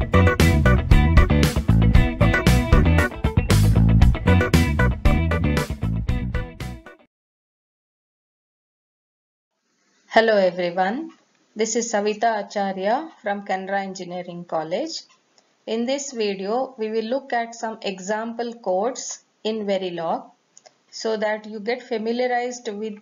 Hello everyone, this is Savita Acharya from Canara Engineering College. In this video, we will look at some example codes in Verilog so that you get familiarized with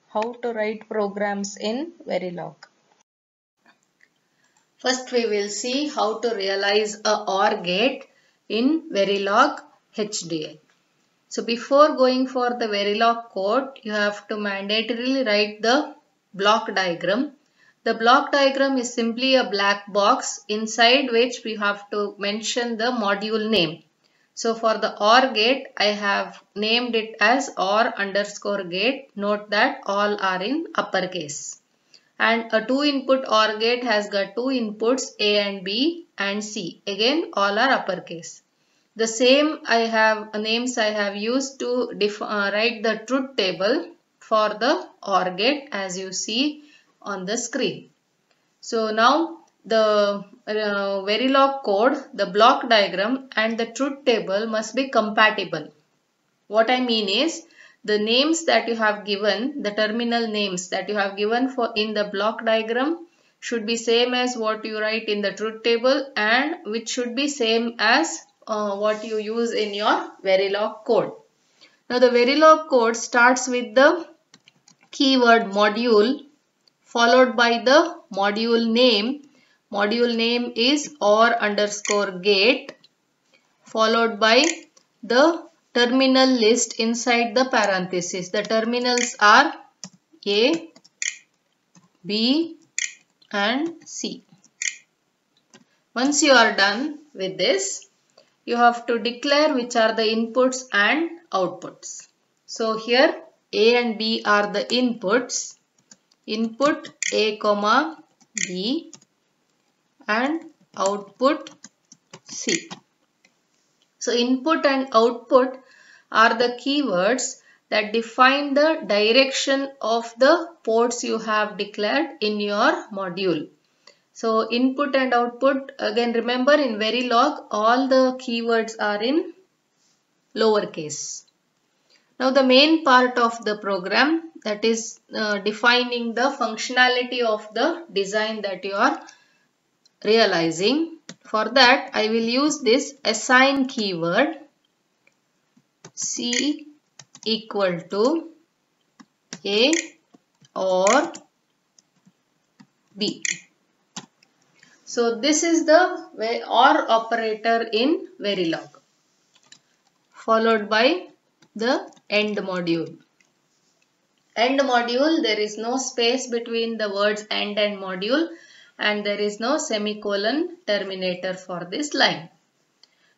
how to write programs in Verilog. First, we will see how to realize a OR gate in Verilog HDL. So before going for the Verilog code, you have to mandatorily write the block diagram. The block diagram is simply a black box inside which we have to mention the module name. So for the OR gate, I have named it as OR underscore gate. Note that all are in uppercase. And a 2-input OR gate has got 2 inputs A and B and C. Again, all are uppercase. The same names I have used to write the truth table for the OR gate as you see on the screen. So now the Verilog code, the block diagram and the truth table must be compatible. What I mean is the names that you have given, the terminal names that you have given for in the block diagram should be same as what you write in the truth table and which should be same as what you use in your Verilog code. Now the Verilog code starts with the keyword module followed by the module name. Module name is OR underscore gate followed by the terminal list inside the parenthesis. The terminals are A, B and C. Once you are done with this, you have to declare which are the inputs and outputs. So here A and B are the inputs. Input A comma B and output C. So input and output are the keywords that define the direction of the ports you have declared in your module. So input and output, again remember in Verilog all the keywords are in lowercase. Now the main part of the program, that is defining the functionality of the design that you are realizing. For that I will use this assign keyword C equal to A or B. So this is the OR operator in Verilog, followed by the end module. End module, there is no space between the words end and module and there is no semicolon terminator for this line.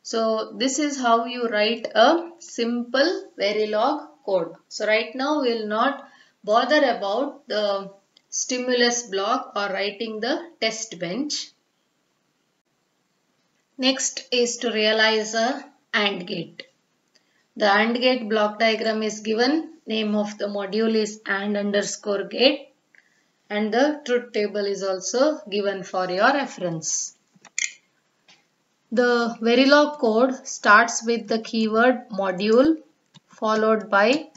So this is how you write a simple Verilog code. So right now we will not bother about the stimulus block or writing the test bench. Next is to realize a AND gate. The AND gate block diagram is given. Name of the module is AND underscore gate and the truth table is also given for your reference. The Verilog code starts with the keyword module followed by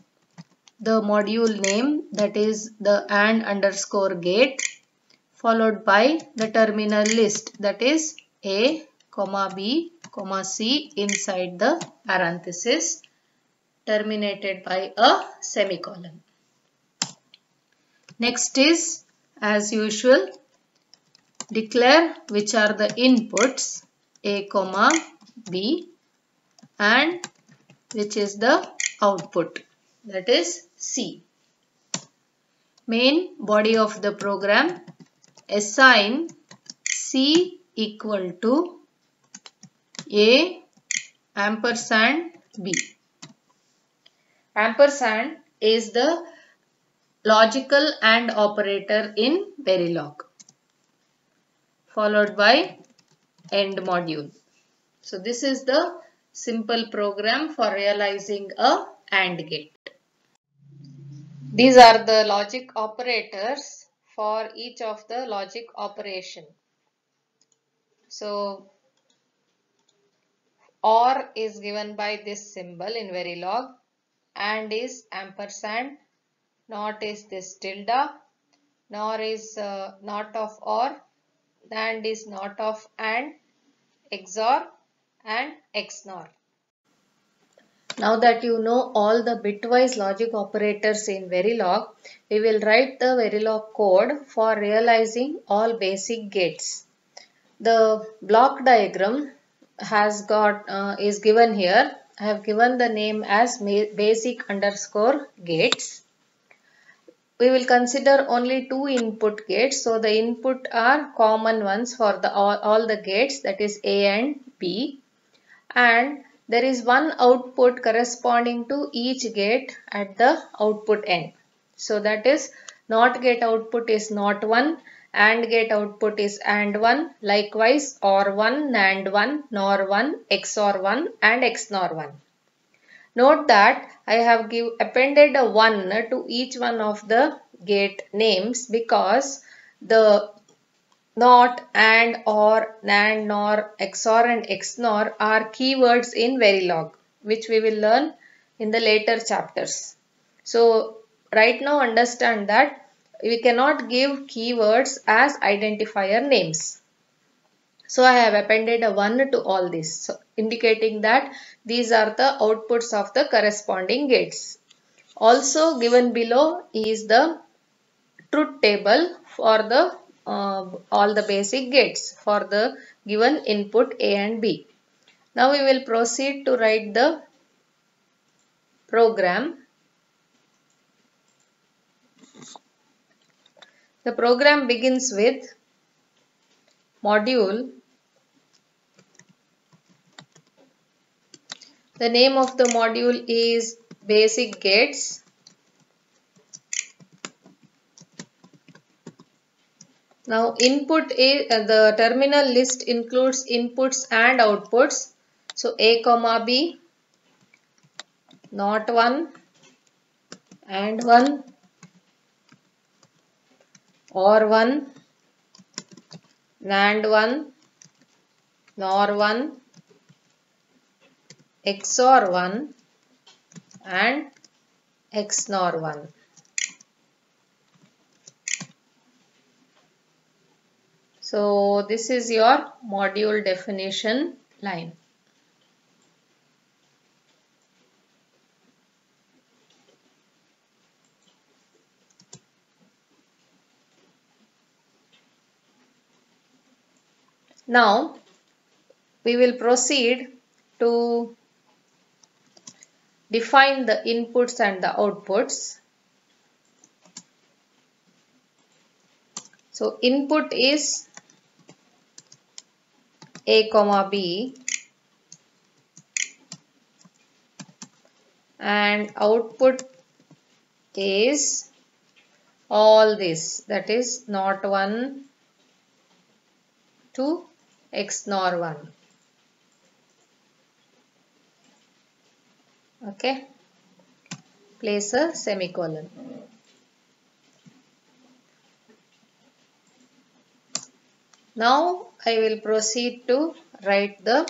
the module name, that is the AND underscore gate, followed by the terminal list, that is A, B, C inside the parenthesis, terminated by a semicolon. Next is, as usual, declare which are the inputs A, B and which is the output, that is C. Main body of the program, assign C equal to A ampersand B. Ampersand is the logical AND operator in Verilog, followed by end module. So this is the simple program for realizing a AND gate. These are the logic operators for each of the logic operation. So OR is given by this symbol in Verilog, AND is ampersand, NOT is this tilde, NOR is not of OR, NAND is not of AND, XOR and XNOR. Now that you know all the bitwise logic operators in Verilog, we will write the Verilog code for realizing all basic gates. The block diagram has got is given here. I have given the name as basic underscore gates. We will consider only two input gates. So the input are common ones for the all the gates, that is A and B, and there is one output corresponding to each gate at the output end. So that is NOT gate output is NOT 1, AND gate output is AND 1, likewise OR 1, NAND 1, NOR 1, XOR 1 and XNOR 1. Note that I have appended a 1 to each one of the gate names because the NOT, AND, OR, NAND, NOR, XOR and XNOR are keywords in Verilog, which we will learn in the later chapters. So right now understand that we cannot give keywords as identifier names. So I have appended a 1 to all this, so indicating that these are the outputs of the corresponding gates. Also given below is the truth table for the all the basic gates for the given input A and B. Now we will proceed to write the program. The program begins with module. The name of the module is basic gates. Now input A, the terminal list includes inputs and outputs. So A comma B, NOT 1, AND 1, OR 1, NAND 1, NOR 1, XOR 1 and XNOR 1. So this is your module definition line. Now we will proceed to define the inputs and the outputs. So input is A comma B and output is all this, that is NOT 1 to XNOR 1. Okay, place a semicolon. Now I will proceed to write the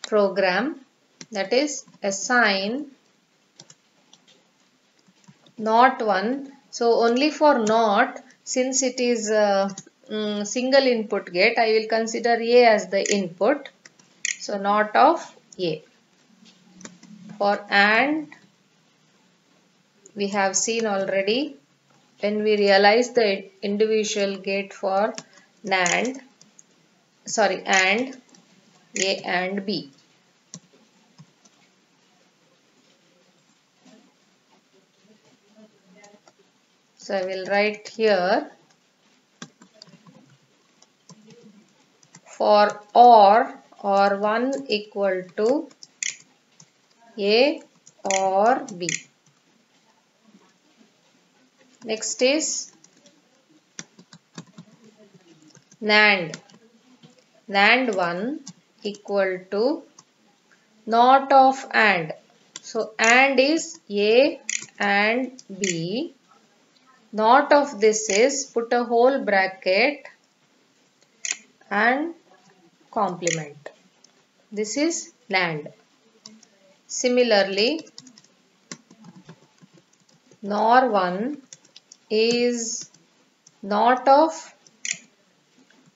program, that is assign NOT 1. So only for NOT, since it is a single input gate, I will consider A as the input. So NOT of A. For AND, we have seen already when we realize the individual gate for AND A and B. So I will write here for OR 1 equal to A or B. Next is NAND 1 equal to NOT of AND. So AND is A and B. NOT of this is, put a whole bracket and complement. This is NAND. Similarly, NOR 1 is not of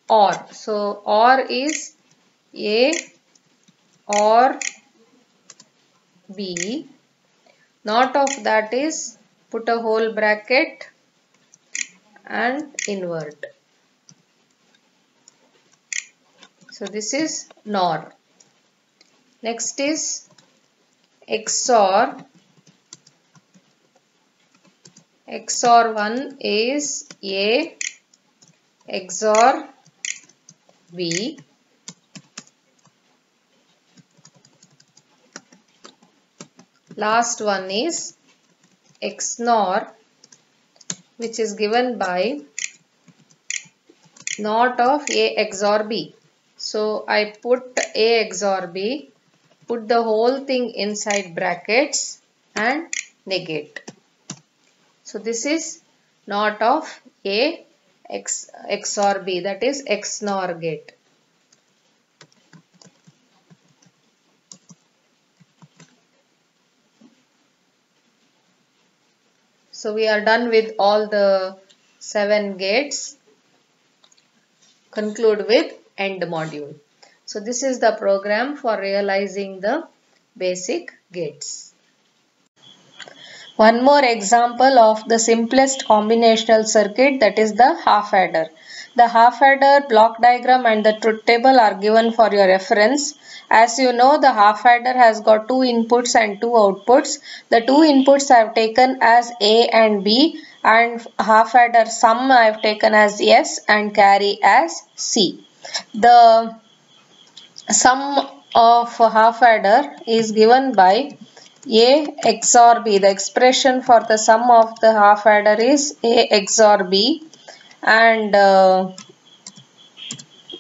OR. So OR is A or B. Not of that is put a whole bracket and invert. So this is NOR. Next is XOR. XOR 1 is A XOR B. Last one is XNOR, which is given by not of A XOR B. So I put A XOR B, put the whole thing inside brackets and negate. So this is not of A XOR B, that is XNOR gate. So we are done with all the 7 gates. Conclude with end module. So this is the program for realizing the basic gates. One more example of the simplest combinational circuit, that is the half adder. The half adder block diagram and the truth table are given for your reference. As you know, the half adder has got 2 inputs and 2 outputs. The 2 inputs I have taken as A and B, and half adder sum I have taken as S and carry as C. The sum of half adder is given by A XOR B. The expression for the sum of the half adder is A XOR B, and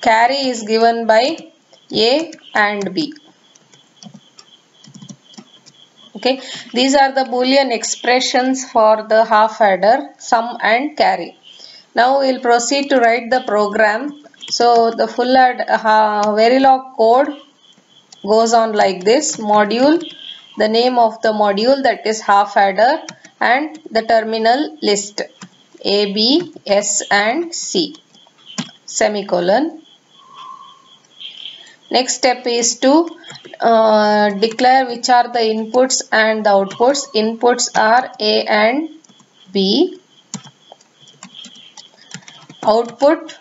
carry is given by A and B. Okay, these are the Boolean expressions for the half adder, sum and carry. Now we will proceed to write the program. So the full Verilog code goes on like this: module, the name of the module, that is half adder, and the terminal list A, B, S and C, semicolon. Next step is to declare which are the inputs and the outputs. Inputs are A and B. Output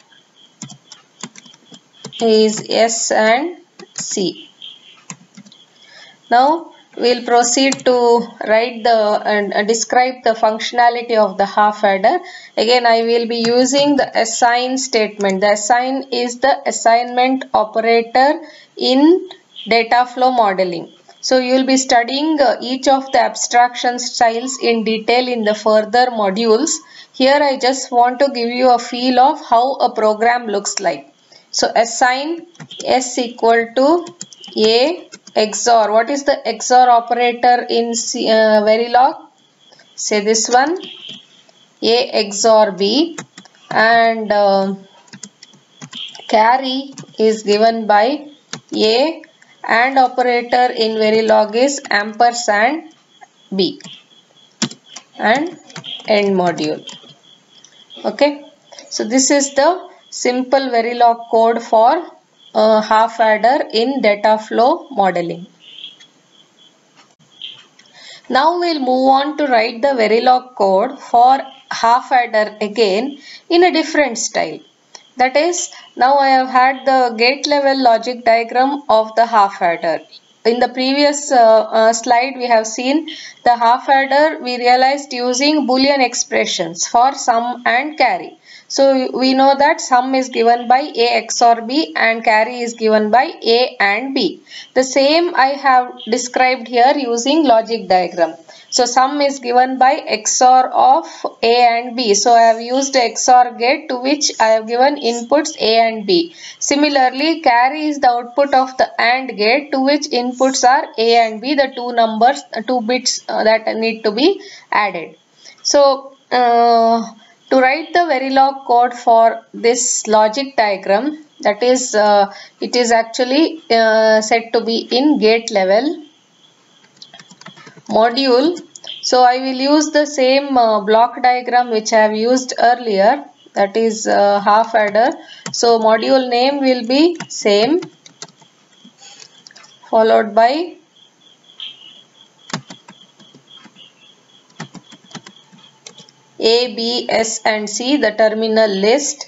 is S and C. Now we will proceed to write the describe the functionality of the half adder. Again, I will be using the assign statement. The assign is the assignment operator in data flow modeling. So you will be studying each of the abstraction styles in detail in the further modules. Here I just want to give you a feel of how a program looks like. So assign S equal to A XOR. What is the XOR operator in Verilog? Say this one, A XOR B, and carry is given by A, and operator in Verilog is ampersand B, and end module. Okay, so this is the simple Verilog code for half adder in data flow modeling. Now we'll move on to write the Verilog code for half adder again in a different style. That is, now I have had the gate level logic diagram of the half adder. In the previous slide we have seen the half adder we realized using Boolean expressions for sum and carry. So we know that sum is given by A XOR B and carry is given by A and B. The same I have described here using logic diagram. So sum is given by XOR of A and B. So I have used XOR gate to which I have given inputs A and B. Similarly, carry is the output of the AND gate to which inputs are A and B, the two bits that need to be added. So to write the Verilog code for this logic diagram, that is it is actually said to be in gate level module. So I will use the same block diagram which I have used earlier, that is half adder. So module name will be same, followed by A, B, S and C, the terminal list.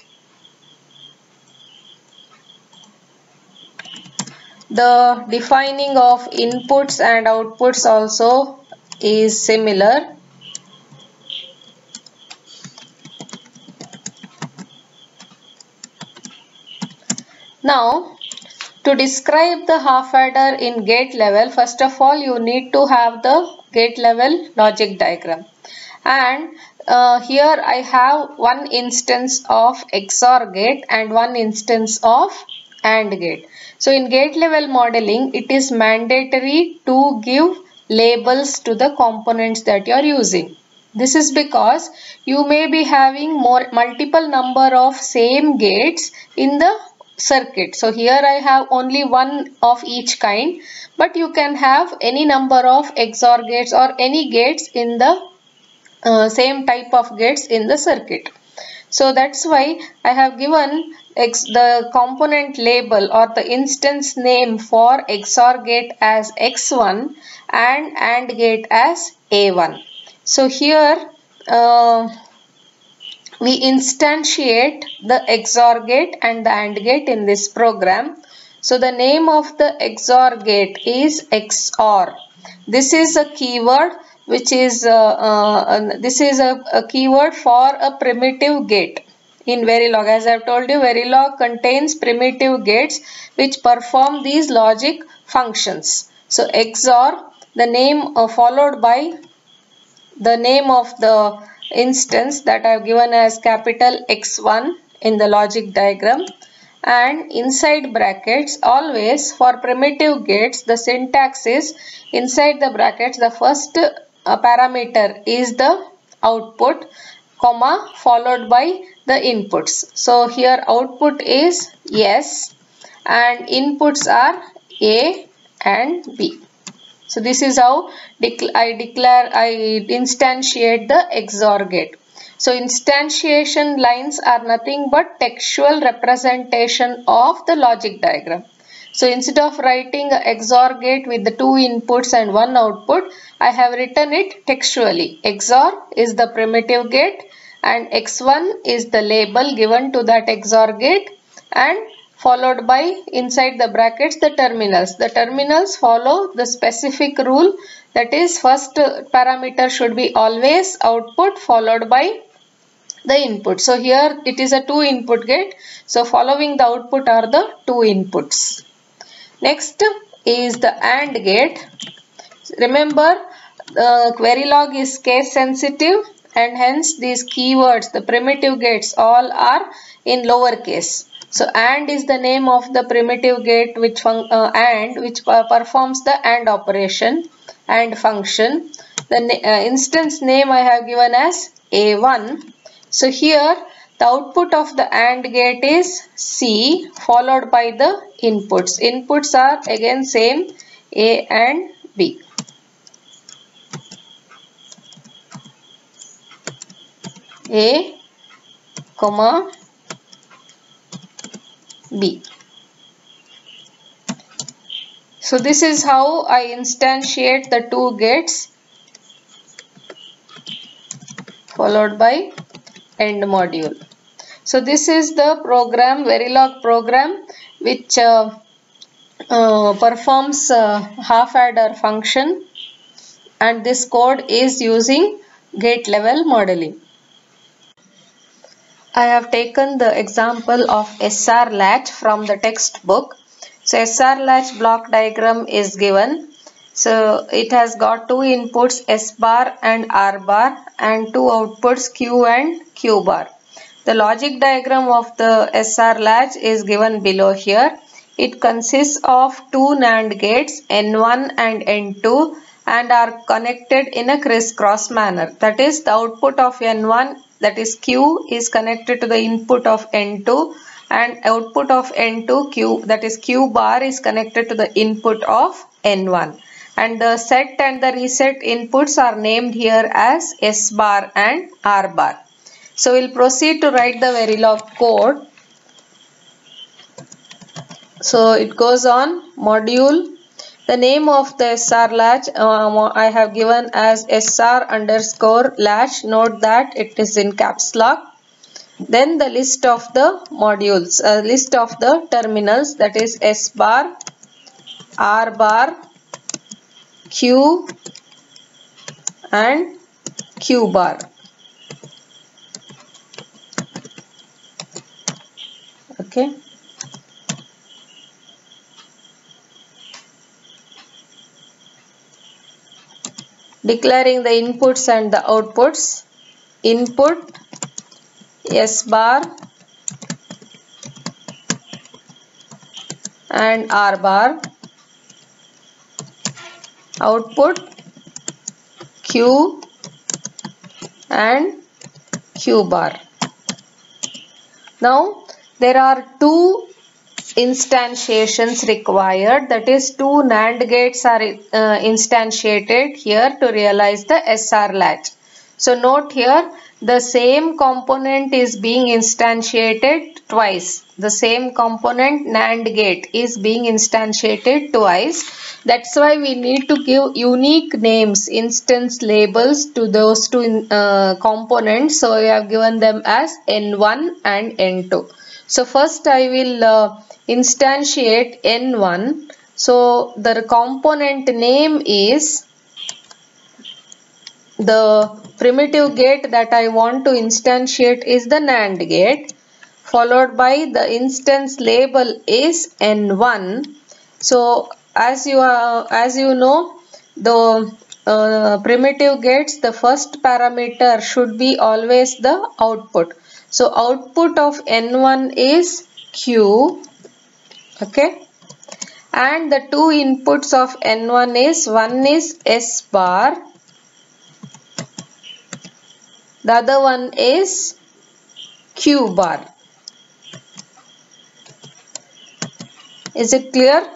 The defining of inputs and outputs also is similar. Now, to describe the half adder in gate level, first of all you need to have the gate level logic diagram. And here I have one instance of XOR gate and one instance of AND gate. So in gate level modeling, it is mandatory to give labels to the components that you are using. This is because you may be having multiple number of same gates in the circuit. So here I have only one of each kind, but you can have any number of XOR gates or any gates in the same type of gates in the circuit. So that's why I have given the component label or the instance name for XOR gate as X1 and AND gate as A1. So here we instantiate the XOR gate and the AND gate in this program. So the name of the XOR gate is XOR. This is a keyword which is a keyword for a primitive gate in Verilog. As I have told you, Verilog contains primitive gates which perform these logic functions. So XOR, the name followed by the name of the instance that I have given as capital X1 in the logic diagram, and inside brackets, always for primitive gates the syntax is inside the brackets the first parameter is the output, comma, followed by the inputs. So here output is yes and inputs are A and B. So this is how I instantiate the XOR gate. So instantiation lines are nothing but textual representation of the logic diagram. So instead of writing a XOR gate with the two inputs and one output, I have written it textually. XOR is the primitive gate and X1 is the label given to that XOR gate, and followed by inside the brackets the terminals. The terminals follow the specific rule, that is first parameter should be always output followed by the input. So here it is a 2 input gate. So following the output are the 2 inputs. Next is the AND gate. Remember, Verilog is case sensitive and hence these keywords, the primitive gates, all are in lower case. So AND is the name of the primitive gate which performs the AND operation and function. The instance name I have given as A1. So here the output of the AND gate is C followed by the inputs. Inputs are again same, A and B. A, comma, B. So this is how I instantiate the two gates followed by end module. So this is the program, Verilog program, which performs half adder function, and this code is using gate level modeling. I have taken the example of SR latch from the textbook. So SR latch block diagram is given. So it has got two inputs S bar and R bar and two outputs Q and Q bar. The logic diagram of the SR latch is given below here. It consists of two NAND gates N1 and N2 and are connected in a crisscross manner. That is, the output of N1, that is Q, is connected to the input of N2, and output of N2 Q, that is Q bar, is connected to the input of N1, and the set and the reset inputs are named here as S bar and R bar. So we'll proceed to write the Verilog code. So it goes on module. The name of the SR latch I have given as SR underscore latch. Note that it is in caps lock. Then the list of the modules, list of the terminals, that is S bar, R bar, Q and Q bar. Okay. Declaring the inputs and the outputs. Input S bar and R bar. Output Q and Q bar. Now there are two instantiations required, that is two NAND gates are instantiated here to realize the SR latch. So note here, the same component is being instantiated twice. The same component NAND gate is being instantiated twice. That's why we need to give unique names, instance labels to those two components. So we have given them as N1 and N2. So first I will instantiate N1. So the component name is, the primitive gate that I want to instantiate is the NAND gate, followed by the instance label is N1. So as you know, the primitive gates, the first parameter should be always the output. So output of N1 is Q. Okay. And the two inputs of N1 is, one is S bar, the other one is Q bar. Is it clear?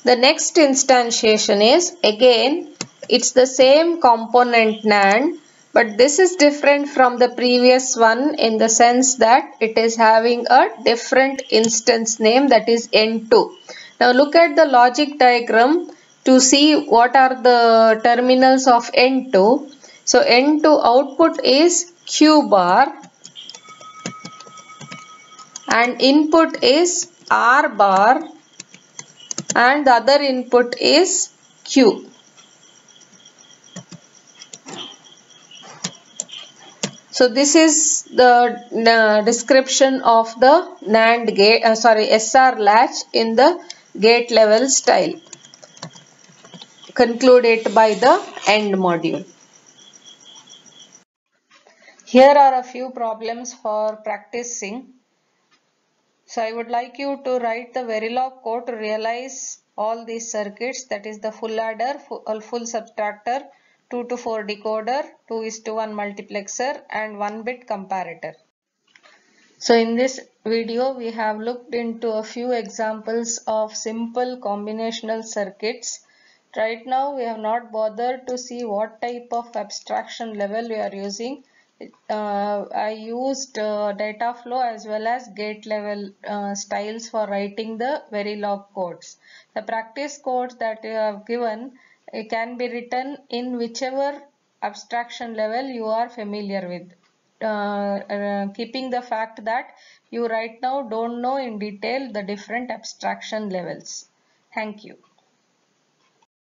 The next instantiation is, again it's the same component NAND, but this is different from the previous one in the sense that it is having a different instance name, that is N2. Now look at the logic diagram to see what are the terminals of N2. So N2 output is Q bar and input is R bar and the other input is Q. So this is the description of the NAND gate, SR latch in the gate level style. Concluded by the end module. Here are a few problems for practicing. So I would like you to write the Verilog code to realize all these circuits, that is the full adder, full subtractor, 2 to 4 decoder, 2:1 multiplexer and 1-bit comparator. So in this video we have looked into a few examples of simple combinational circuits. Right now we have not bothered to see what type of abstraction level we are using. I used data flow as well as gate level styles for writing the Verilog codes. The practice codes that you have given can be written in whichever abstraction level you are familiar with. Keeping the fact that you right now don't know in detail the different abstraction levels. Thank you.